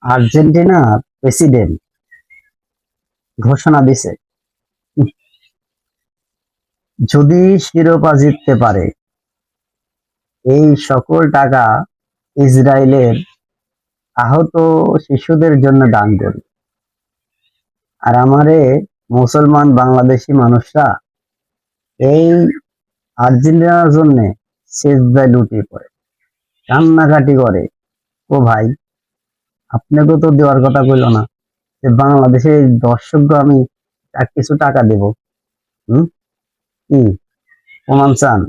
Argentina president ঘোষণা দিছে, যদি শিরোপা জিততে পারে এই সকল টাকা ইসরায়েলের আহত শিশুদের জন্য দান করবে। আর আমারে মুসলমান বাংলাদেশি মানুষরা এই আর্জেন্টিনার জন্য সেজদায় লুটিয়ে পড়ে, কান্নাকাটি করে। ও ভাই, আপনাকে তো দেওয়ার কথা কইল না যে বাংলাদেশের দর্শককে আমি আর কিছু টাকা দেব। হুম, কি প্রমাণ চান?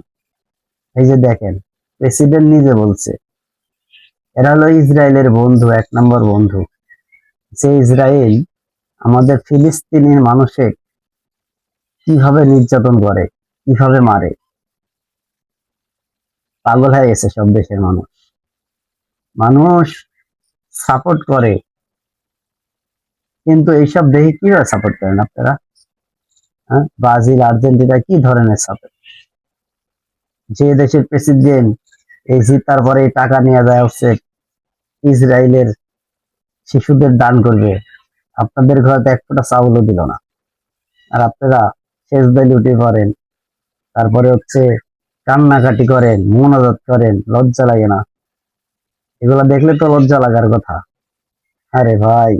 এই যে দেখেন, প্রেসিডেন্ট নিজে বলছে এরা হলো ইসরায়েলের বন্ধু, এক নম্বর বন্ধু। যে ইসরায়েল আমাদের ফিলিস্তিনের মানুষের কিভাবে নির্যাতন করে, কিভাবে মারে, পাগল হয়ে গেছে সব দেশের মানুষ। মানুষ সাপোর্ট করে, কিন্তু এইসব দেখে কিভাবে সাপোর্ট করেন আপনারা? হ্যাঁ, ব্রাজিল আর্জেন্টিনা কি ধরনের সাপোর্ট? যে দেশের প্রেসিডেন্ট এই জিতার পরে টাকা নিয়ে যায় হচ্ছে ইসরায়েলের শিশুদের দান করবে, আপনাদের ঘরে তো এক ফোঁটা চাউলও দিল না, আর আপনারা সেজদায় লুটিয়ে পড়েন, তারপরে হচ্ছে কান্নাকাটি করেন, মোনাজাত করেন, লজ্জা লাগে না? এগুলা দেখলে তো লজ্জা লাগার কথা। আরে ভাই,